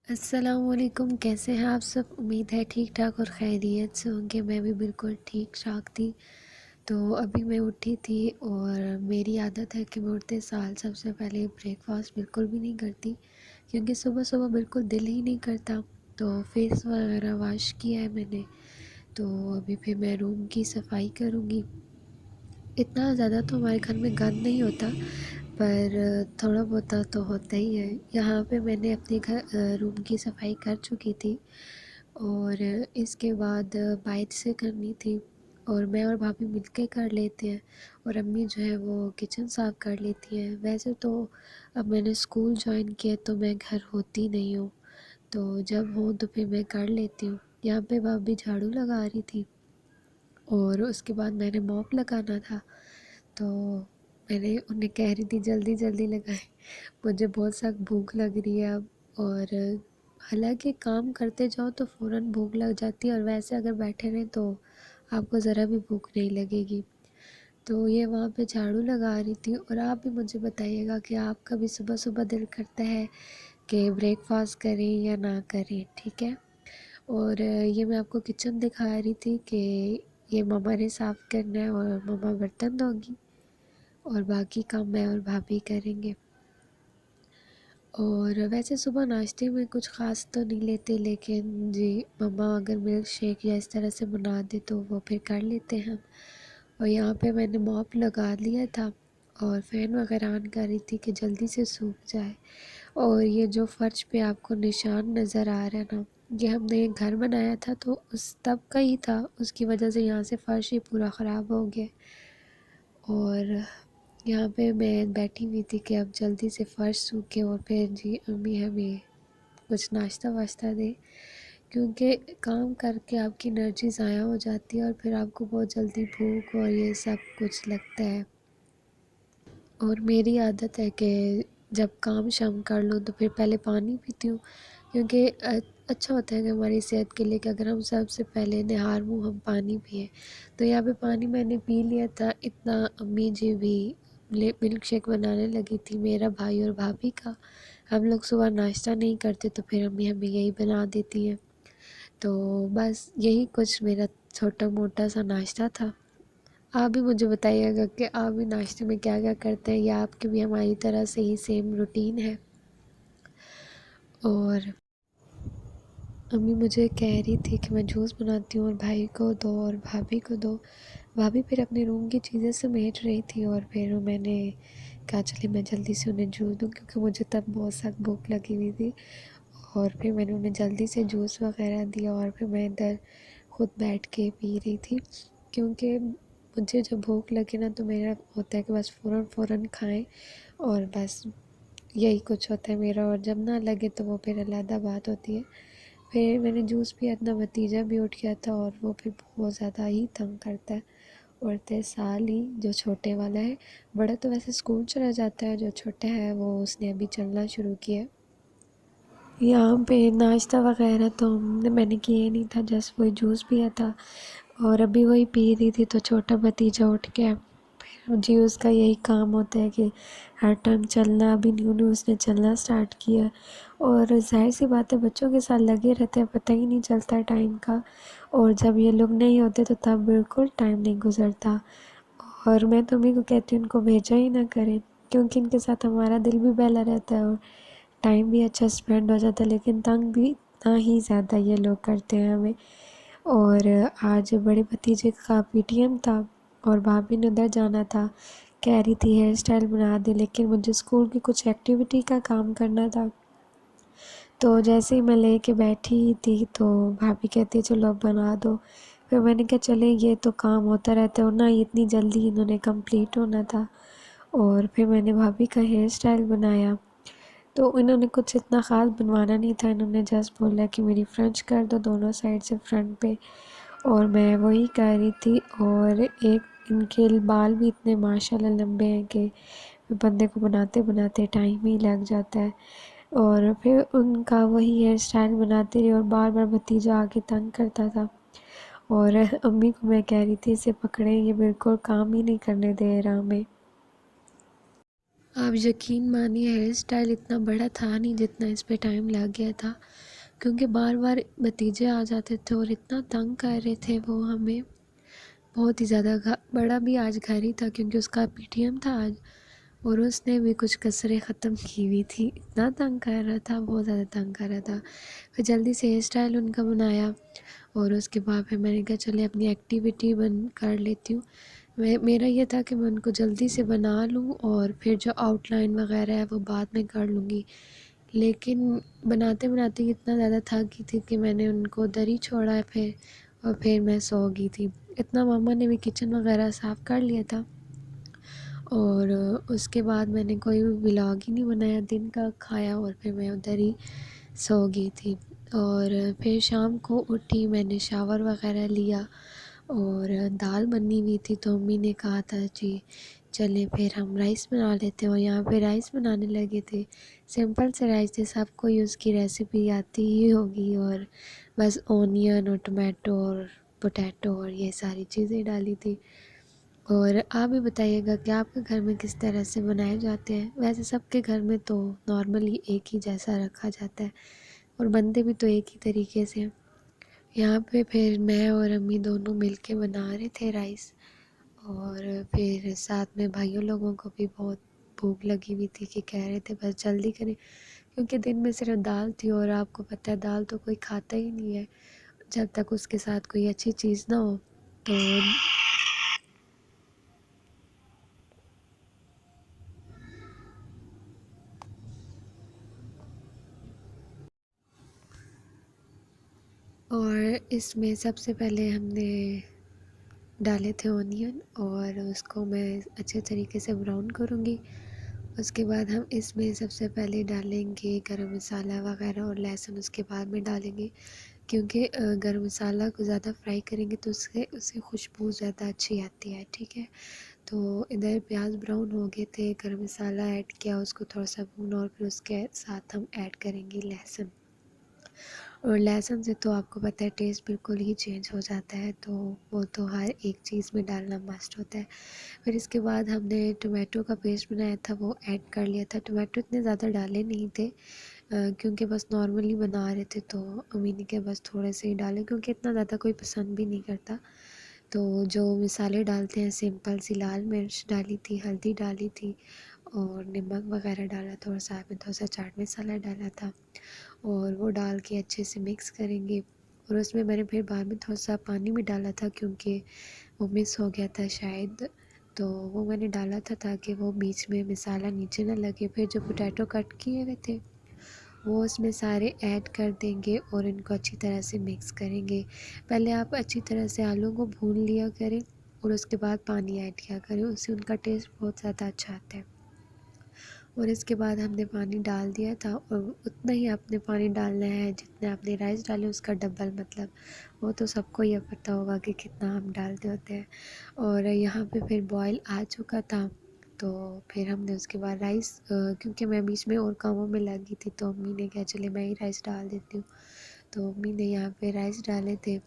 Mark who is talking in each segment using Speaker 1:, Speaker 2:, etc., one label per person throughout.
Speaker 1: अस्सलामुअलैकुम। कैसे हैं आप सब? उम्मीद है ठीक ठाक और खैरियत से होंगे। मैं भी बिल्कुल ठीक ठाक थी। तो अभी मैं उठी थी और मेरी आदत है कि मैं उठते साल सबसे पहले ब्रेकफास्ट बिल्कुल भी नहीं करती, क्योंकि सुबह सुबह बिल्कुल दिल ही नहीं करता। तो फेस वगैरह वॉश किया है मैंने। तो अभी फिर मैं रूम की सफाई करूँगी। इतना ज़्यादा तो हमारे घर में गंद नहीं होता, पर थोड़ा बहुत तो होता ही है। यहाँ पे मैंने अपने रूम की सफाई कर चुकी थी और इसके बाद बाइट से करनी थी, और मैं और भाभी मिलके कर लेते हैं, और अम्मी जो है वो किचन साफ़ कर लेती हैं। वैसे तो अब मैंने स्कूल जॉइन किया तो मैं घर होती नहीं हूँ, तो जब हूँ तो फिर मैं कर लेती हूँ। यहाँ पे भाभी झाड़ू लगा रही थी और उसके बाद मैंने मॉप लगाना था, तो मैंने उन्हें कह रही थी जल्दी जल्दी लगाएं। मुझे बहुत सख्त भूख लग रही है अब, और हालांकि काम करते जाओ तो फ़ौरन भूख लग जाती है, और वैसे अगर बैठे रहें तो आपको ज़रा भी भूख नहीं लगेगी। तो ये वहाँ पे झाड़ू लगा रही थी। और आप भी मुझे बताइएगा कि आपका भी सुबह सुबह दिल करता है कि ब्रेकफास्ट करें या ना करें, ठीक है? और ये मैं आपको किचन दिखा रही थी कि ये मम्मा ने साफ़ करना है और मम्मा बर्तन धोंगी, और बाकी काम मैं और भाभी करेंगे। और वैसे सुबह नाश्ते में कुछ ख़ास तो नहीं लेते, लेकिन जी मम्मा अगर मिल्क शेक या इस तरह से बना दे तो वो फिर कर लेते हैं हम। और यहाँ पे मैंने मॉप लगा लिया था और फ़ैन वगैरह ऑन कर रही थी कि जल्दी से सूख जाए। और ये जो फ़र्श पे आपको निशान नज़र आ रहा है ना, ये हमने एक घर बनाया था तो उस तब का ही था, उसकी वजह से यहाँ से फ़र्श ही पूरा ख़राब हो गया। और यहाँ पे मैं बैठी हुई थी कि अब जल्दी से फ़र्श सूखे और फिर जी अम्मी हमें कुछ नाश्ता वाश्ता दें, क्योंकि काम करके आपकी एनर्जी ज़ाया हो जाती है और फिर आपको बहुत जल्दी भूख और ये सब कुछ लगता है। और मेरी आदत है कि जब काम शाम कर लूँ तो फिर पहले पानी पीती हूँ, क्योंकि अच्छा होता है कि हमारी सेहत के लिए कि अगर हम सबसे पहले नहार मुँह हम पानी पिए। तो यहाँ पे पानी मैंने पी लिया था, इतना अम्मी जी भी मिल्क शेक बनाने लगी थी, मेरा भाई और भाभी का। हम लोग सुबह नाश्ता नहीं करते तो फिर अम्मी हमें यही बना देती हैं। तो बस यही कुछ मेरा छोटा मोटा सा नाश्ता था। आप भी मुझे बताइएगा कि आप भी नाश्ते में क्या क्या करते हैं, या आपकी भी हमारी तरह से ही सेम रूटीन है। और अम्मी मुझे कह रही थी कि मैं जूस बनाती हूँ और भाई को दो और भाभी को दो। भाभी फिर अपने रूम की चीज़ें समेट रही थी और फिर मैंने कहा चले मैं जल्दी से उन्हें जूस दूँ, क्योंकि मुझे तब बहुत सख्त भूख लगी हुई थी। और फिर मैंने उन्हें जल्दी से जूस वगैरह दिया और फिर मैं इधर खुद बैठ के पी रही थी, क्योंकि मुझे जब भूख लगे ना तो मेरा होता है कि बस फ़ौरन फ़ौरन खाएं, और बस यही कुछ होता है मेरा। और जब ना लगे तो वो फिर अलग बात होती है। फिर मैंने जूस पिया, अपना भतीजा भी उठ गया था और वो फिर बहुत ज़्यादा ही तंग करता है। और 3 साल ही जो छोटे वाला है, बड़ा तो वैसे स्कूल चला जाता है, जो छोटा है वो उसने अभी चलना शुरू किया। यहाँ पे नाश्ता वगैरह तो मैंने किया नहीं था, जस्ट वही जूस पिया था और अभी वही पी रही थी। तो छोटा भतीजा उठ गया, फिर जी उसका यही काम होता है कि हर टाइम चलना। अभी न्यू न्यू उसने चलना स्टार्ट किया, और जाहिर सी बात है बच्चों के साथ लगे रहते हैं, पता ही नहीं चलता टाइम का। और जब ये लोग नहीं होते तो तब बिल्कुल टाइम नहीं गुजरता। और मैं तो मम्मी को कहती हूँ उनको भेजा ही ना करें, क्योंकि इनके साथ हमारा दिल भी बहला रहता है और टाइम भी अच्छा स्पेंड हो जाता है, लेकिन तंग भी इतना ही ज़्यादा ये लोग करते हैं हमें। और आज बड़े भतीजे का पीटीएम था और भाभी ने उधर जाना था, कह रही थी हेयर स्टाइल बना दे, लेकिन मुझे स्कूल की कुछ एक्टिविटी का काम करना था। तो जैसे ही मैं लेके बैठी थी तो भाभी कहती चलो अब बना दो। फिर मैंने कहा चले ये तो काम होता रहता है और ना इतनी जल्दी इन्होंने कंप्लीट होना था। और फिर मैंने भाभी का हेयर स्टाइल बनाया। तो इन्होंने कुछ इतना ख़ास बनवाना नहीं था, इन्होंने जस्ट बोला कि मेरी फ्रेंच कर दो दोनों साइड से फ्रंट पे, और मैं वही कर रही थी। और एक इनके बाल भी इतने माशाल्लाह लंबे हैं कि बंदे को बनाते बनाते टाइम ही लग जाता है। और फिर उनका वही हेयर स्टाइल बनाती रही और बार बार भतीजा आके तंग करता था। और अम्मी को मैं कह रही थी इसे पकड़े, ये बिल्कुल काम ही नहीं करने दे रहा हमें। आप यकीन मानिए हेयर स्टाइल इतना बड़ा था नहीं जितना इस पे टाइम लग गया था, क्योंकि बार बार भतीजे आ जाते थे और इतना तंग कर रहे थे वो हमें, बहुत ही ज़्यादा। बड़ा भी आज घर ही था क्योंकि उसका पीटीएम था आज, और उसने भी कुछ कसरें ख़त्म की हुई थी। इतना तंग कर रहा था, बहुत ज़्यादा तंग कर रहा था। फिर जल्दी से हेयर स्टाइल उनका बनाया और उसके बाद फिर मैंने कहा चले अपनी एक्टिविटी बंद कर लेती हूँ। मेरा ये था कि मैं उनको जल्दी से बना लूँ और फिर जो आउटलाइन वगैरह है वो बाद में कर लूँगी। लेकिन बनाते बनाते इतना ज़्यादा थक गई थी कि मैंने उनको उधर ही छोड़ा है फिर, और फिर मैं सो गई थी। इतना मामा ने भी किचन वगैरह साफ़ कर लिया था, और उसके बाद मैंने कोई भी व्लॉग ही नहीं बनाया दिन का, खाया और फिर मैं उधर ही सो गई थी। और फिर शाम को उठी, मैंने शावर वगैरह लिया और दाल बनी हुई थी तो मम्मी ने कहा था जी चले फिर हम राइस बना लेते हैं, और यहाँ पे राइस बनाने लगे थे। सिंपल से राइस थे, सबको ही उसकी रेसिपी आती ही होगी, और बस ओनियन और टमाटो और पोटैटो और ये सारी चीज़ें डाली थी। और आप भी बताइएगा कि आपके घर में किस तरह से बनाए जाते हैं। वैसे सबके घर में तो नॉर्मली एक ही जैसा रखा जाता है और बनते भी तो एक ही तरीके से हैं। यहाँ पे फिर मैं और अम्मी दोनों मिलके बना रहे थे राइस, और फिर साथ में भाइयों लोगों को भी बहुत भूख लगी हुई थी कि कह रहे थे बस जल्दी करें, क्योंकि दिन में सिर्फ दाल थी और आपको पता है दाल तो कोई खाता ही नहीं है जब तक उसके साथ कोई अच्छी चीज़ ना हो। तो और इसमें सबसे पहले हमने डाले थे ऑनियन, और उसको मैं अच्छे तरीके से ब्राउन करूँगी। उसके बाद हम इसमें सबसे पहले डालेंगे गरम मसाला वगैरह और लहसुन उसके बाद में डालेंगे, क्योंकि गरम मसाला को ज़्यादा फ्राई करेंगे तो उससे उससे खुशबू ज़्यादा अच्छी आती है, ठीक है। तो इधर प्याज ब्राउन हो गए थे, गरम मसाला ऐड किया, उसको थोड़ा सा भूना और फिर उसके साथ हम ऐड करेंगे लहसुन। और लहसुन से तो आपको पता है टेस्ट बिल्कुल ही चेंज हो जाता है, तो वो तो हर एक चीज़ में डालना मस्ट होता है। फिर इसके बाद हमने टोमेटो का पेस्ट बनाया था वो ऐड कर लिया था। टोमेटो इतने ज़्यादा डाले नहीं थे क्योंकि बस नॉर्मली बना रहे थे, तो अम्मी ने कहा बस थोड़े से ही डालें क्योंकि इतना ज़्यादा कोई पसंद भी नहीं करता। तो जो मसाले डालते हैं सिंपल सी लाल मिर्च डाली थी, हल्दी डाली थी और नमक वगैरह डाला था, और साथ में थोड़ा सा चाट मसाला डाला था, और वो डाल के अच्छे से मिक्स करेंगे। और उसमें मैंने फिर बाद में थोड़ा सा पानी भी डाला था क्योंकि वो मिस हो गया था शायद, तो वो मैंने डाला था ताकि वो बीच में मसाला नीचे ना लगे। फिर जो पोटैटो कट किए हुए थे वो उसमें सारे ऐड कर देंगे और इनको अच्छी तरह से मिक्स करेंगे। पहले आप अच्छी तरह से आलू को भून लिया करें और उसके बाद पानी ऐड किया करें, उससे उनका टेस्ट बहुत ज़्यादा अच्छा आता है। और इसके बाद हमने पानी डाल दिया था, और उतना ही आपने पानी डालना है जितने आपने राइस डाले उसका डबल, मतलब वो तो सबको ये पता होगा कि कितना हम डालते होते हैं। और यहाँ पे फिर बॉयल आ चुका था, तो फिर हमने उसके बाद राइस क्योंकि मैं बीच में और कामों में लगी थी तो अम्मी ने कहा चले मैं ही राइस डाल देती हूँ, तो अम्मी ने यहाँ पे राइस डाले थे।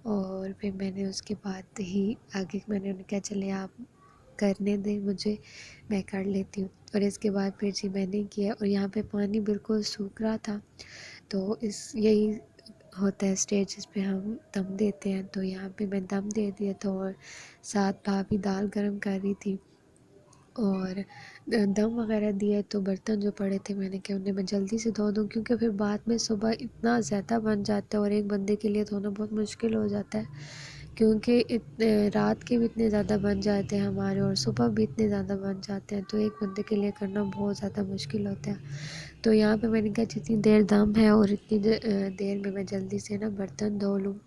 Speaker 1: और फिर मैंने उसके बाद ही आगे मैंने उन्हें कहा चले आप करने दें मुझे, मैं कर लेती हूँ। और इसके बाद फिर जी मैंने किया, और यहाँ पे पानी बिल्कुल सूख रहा था, तो इस यही होता है स्टेज जिस पे हम दम देते हैं। तो यहाँ पे मैं दम दे दिया था, और साथ भाभी दाल गरम कर रही थी, और दम वगैरह दिया। तो बर्तन जो पड़े थे मैंने कहा उन्हें मैं जल्दी से धो दूँ, क्योंकि फिर बाद में सुबह इतना ज़्यादा बन जाता है और एक बंदे के लिए धोना बहुत मुश्किल हो जाता है, क्योंकि इतने रात के भी इतने ज़्यादा बन जाते हैं हमारे और सुबह भी इतने ज़्यादा बन जाते हैं, तो एक बंदे के लिए करना बहुत ज़्यादा मुश्किल होता है। तो यहाँ पे मैंने कहा जितनी देर दम है और इतनी देर में मैं जल्दी से ना बर्तन धो लूँ।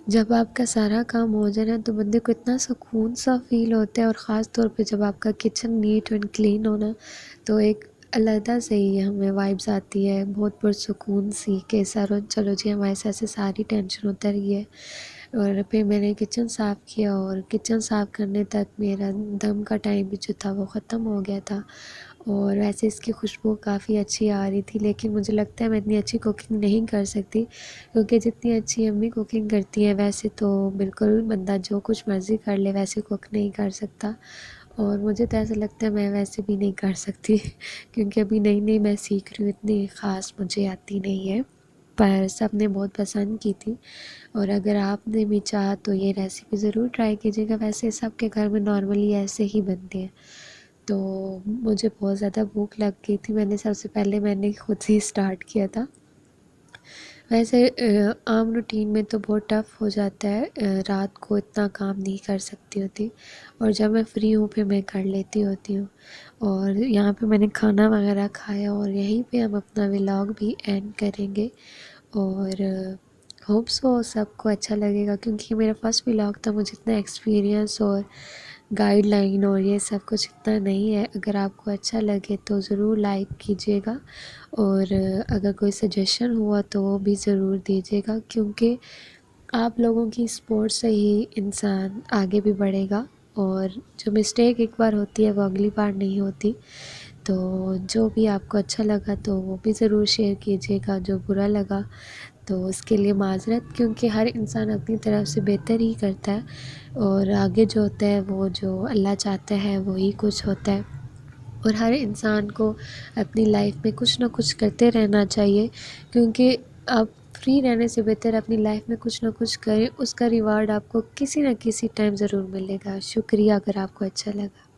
Speaker 1: जब आपका सारा काम हो जाए ना तो बंदे को इतना सुकून सा फील होता है, और ख़ास तौर पे जब आपका किचन नीट एंड क्लीन हो ना, तो एक अलहदा से ही हमें वाइब्स आती है, बहुत पुरसुकून सी के सर चलो जी हमारे सर से सारी टेंशन उतर गई है। और फिर मैंने किचन साफ़ किया, और किचन साफ़ करने तक मेरा दम का टाइम भी जो था वो ख़त्म हो गया था। और वैसे इसकी खुशबू काफ़ी अच्छी आ रही थी, लेकिन मुझे लगता है मैं इतनी अच्छी कुकिंग नहीं कर सकती, क्योंकि जितनी अच्छी अम्मी कुकिंग करती है वैसे तो बिल्कुल बंदा जो कुछ मर्ज़ी कर ले वैसे कुक नहीं कर सकता। और मुझे तो ऐसा लगता है मैं वैसे भी नहीं कर सकती क्योंकि अभी नई-नई मैं सीख रही हूँ, इतनी ख़ास मुझे आती नहीं है। पर सबने बहुत पसंद की थी और अगर आपने भी चाहा तो ये रेसिपी ज़रूर ट्राई कीजिएगा। वैसे सबके घर में नॉर्मली ऐसे ही बनते हैं। तो मुझे बहुत ज़्यादा भूख लग गई थी, सबसे पहले मैंने खुद से ही स्टार्ट किया था। वैसे आम रूटीन में तो बहुत टफ़ हो जाता है, रात को इतना काम नहीं कर सकती होती और जब मैं फ्री हूँ फिर मैं कर लेती होती हूँ। और यहाँ पे मैंने खाना वगैरह खाया और यहीं पे हम अपना व्लॉग भी एंड करेंगे और होप सो सबको अच्छा लगेगा क्योंकि ये मेरा फर्स्ट व्लॉग था, मुझे इतना एक्सपीरियंस और गाइडलाइन और ये सब कुछ इतना नहीं है। अगर आपको अच्छा लगे तो ज़रूर लाइक कीजिएगा और अगर कोई सजेशन हुआ तो वो भी ज़रूर दीजिएगा क्योंकि आप लोगों की सपोर्ट से ही इंसान आगे भी बढ़ेगा और जो मिस्टेक एक बार होती है वो अगली बार नहीं होती। तो जो भी आपको अच्छा लगा तो वो भी ज़रूर शेयर कीजिएगा, जो बुरा लगा तो उसके लिए माज़रत क्योंकि हर इंसान अपनी तरफ से बेहतर ही करता है और आगे जो होता है वो जो अल्लाह चाहता है वही कुछ होता है। और हर इंसान को अपनी लाइफ में कुछ ना कुछ करते रहना चाहिए क्योंकि आप फ्री रहने से बेहतर अपनी लाइफ में कुछ ना कुछ करें, उसका रिवार्ड आपको किसी न किसी टाइम ज़रूर मिलेगा। शुक्रिया अगर आपको अच्छा लगा।